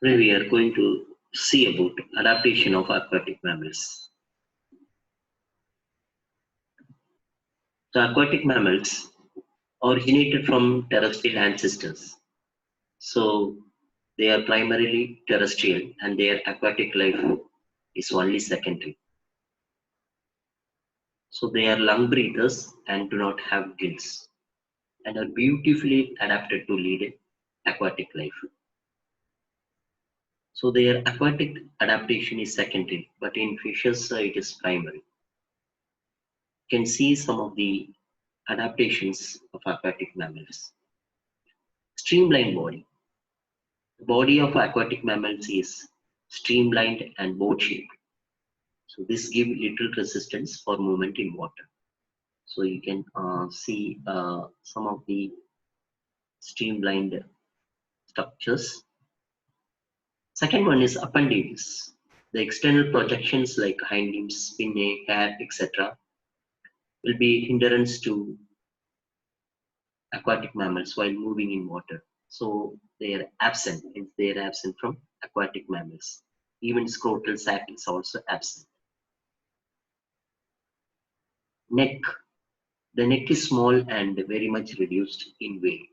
Today we are going to see about adaptation of aquatic mammals. The aquatic mammals originated from terrestrial ancestors. So they are primarily terrestrial and their aquatic life is only secondary. So they are lung breathers and do not have gills and are beautifully adapted to lead aquatic life. So their aquatic adaptation is secondary, but in fishes it is primary. You can see some of the adaptations of aquatic mammals. Streamlined body. The body of aquatic mammals is streamlined and boat-shaped. So this gives little resistance for movement in water. So you can see some of the streamlined structures. Second one is appendages. The external projections like hind limbs, pinnae, hair, etc. will be hindrance to aquatic mammals while moving in water. So they are absent, hence they are absent from aquatic mammals. Even scrotal sac is also absent. Neck. The neck is small and very much reduced in whale.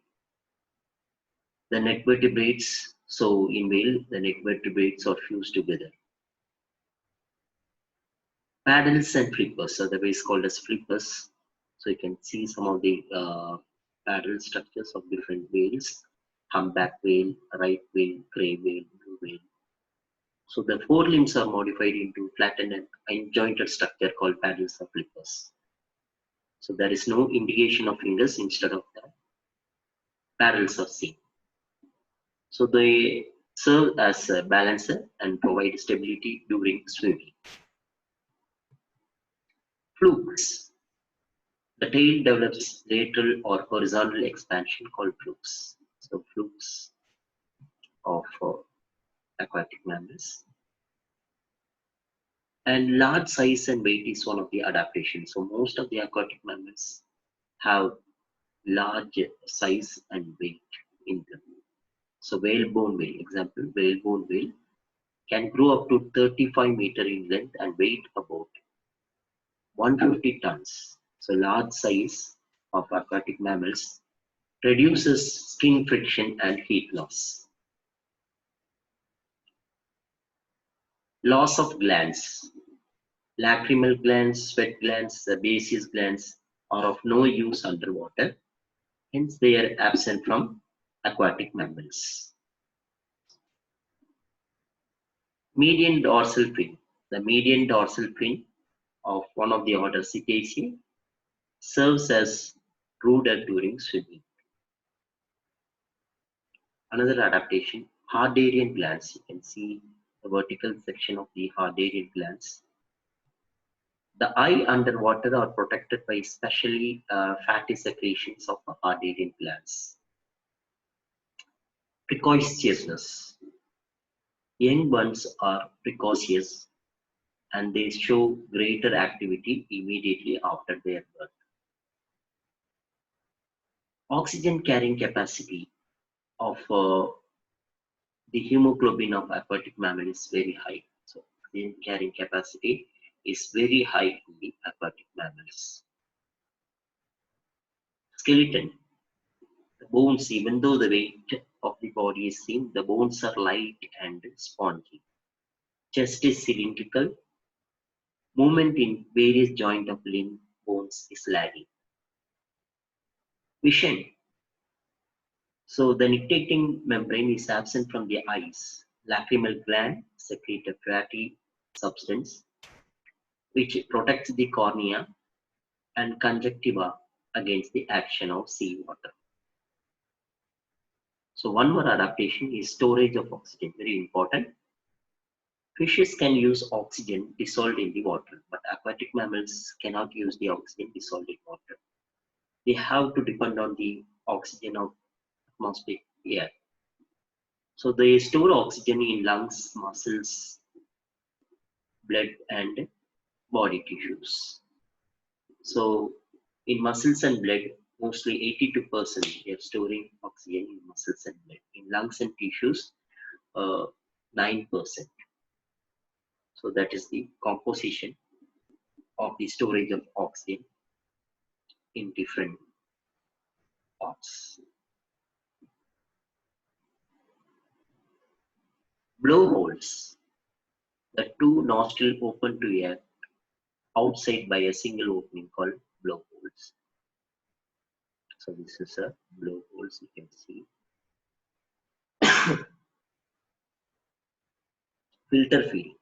The neck vertebrates, so in whale, the neck vertebrates are fused together. Paddles and flippers, otherwise called as flippers. So you can see some of the paddle structures of different whales. Humpback whale, right whale, gray whale, blue whale. So the forelimbs are modified into flattened and unjointed structure called paddles or flippers. So there is no indication of fingers, instead of that, paddles are seen. So they serve as a balancer and provide stability during swimming. Flukes. The tail develops lateral or horizontal expansion called flukes. So flukes of aquatic mammals. And large size and weight is one of the adaptations. So most of the aquatic mammals have large size and weight in them. So whalebone whale, example, whalebone whale can grow up to 35 meters in length and weight about 150 tons. So large size of aquatic mammals reduces skin friction and heat loss. Loss of glands. Lacrimal glands, sweat glands, sebaceous glands are of no use underwater. Hence, they are absent from aquatic mammals. Median dorsal fin. The median dorsal fin of one of the order Cetaceae serves as rudder during swimming. Another adaptation, Hardarian glands. You can see the vertical section of the Hardarian glands. The eye underwater are protected by specially fatty secretions of the Hardarian glands. Precociousness. Young ones are precocious and they show greater activity immediately after their birth. Oxygen carrying capacity of the hemoglobin of aquatic mammal is very high. So oxygen carrying capacity is very high in the aquatic mammals. Skeleton. The bones, even though the weight of the body is same, the bones are light and spongy. Chest is cylindrical. Movement in various joint of limb bones is lagging. Vision. So the nictitating membrane is absent from the eyes. Lacrimal gland secrete a fatty substance which protects the cornea and conjunctiva against the action of seawater. So one more adaptation is storage of oxygen, very important. Fishes can use oxygen dissolved in the water, but aquatic mammals cannot use the oxygen dissolved in water. They have to depend on the oxygen of atmospheric air. So they store oxygen in lungs, muscles, blood, and body tissues. So in muscles and blood, mostly 82% they are storing oxygen in muscles and blood. In lungs and tissues, 9%. So that is the composition of the storage of oxygen in different parts. Blowholes, the two nostrils open to air outside by a single opening called blowholes. So this is a blowholes, you can see. Filter feeding.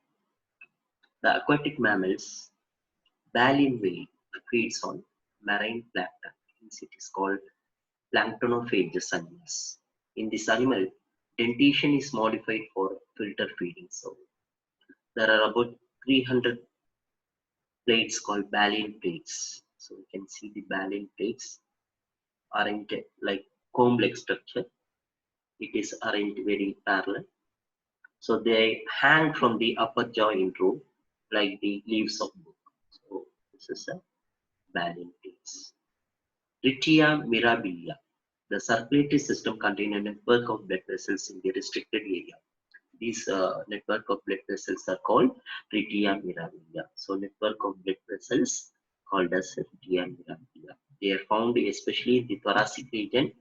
The aquatic mammals, baleen whale feeds on marine plankton. It is called planktonophagous animals. In this animal, dentition is modified for filter feeding. So there are about 300 plates called baleen plates. So you can see the baleen plates arranged like comb-like structure. It is arranged very parallel. So they hang from the upper jaw in row like the leaves of book. So this is a baleen plates. Retia mirabilia. The circulatory system contains a network of blood vessels in the restricted area. These network of blood vessels are called retia mirabilia. So network of blood vessels called as retia mirabilia. They are found especially in the thoracic region.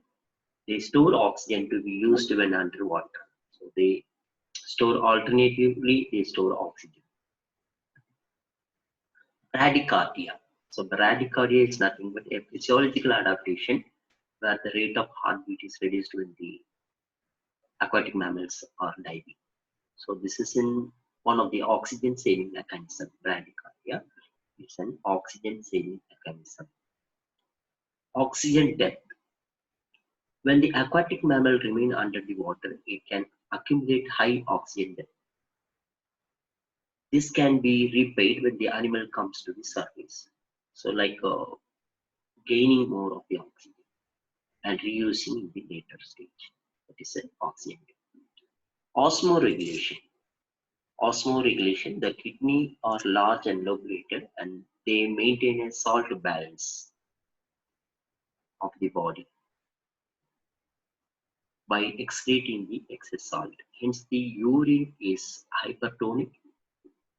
They store oxygen to be used when underwater. So they store alternatively, they store oxygen. Bradycardia. So bradycardia is nothing but a physiological adaptation where the rate of heartbeat is reduced when the aquatic mammals are diving. So this is in one of the oxygen saving mechanism. Bradycardia is an oxygen saving mechanism. Oxygen depth. When the aquatic mammal remain under the water, it can accumulate high oxygen depth. This can be repaid when the animal comes to the surface. So like gaining more of the oxygen and reusing in the later stage. That is an oxygen depth. Osmoregulation. Osmoregulation, the kidney are large and lobulated and they maintain a salt balance of the body by excreting the excess salt. Hence, the urine is hypertonic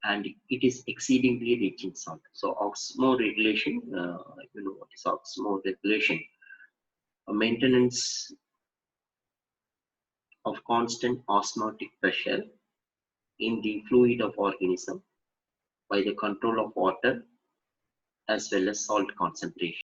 and it is exceedingly rich in salt. So, osmoregulation, you know what is osmoregulation? A maintenance of constant osmotic pressure in the fluid of organism by the control of water as well as salt concentration.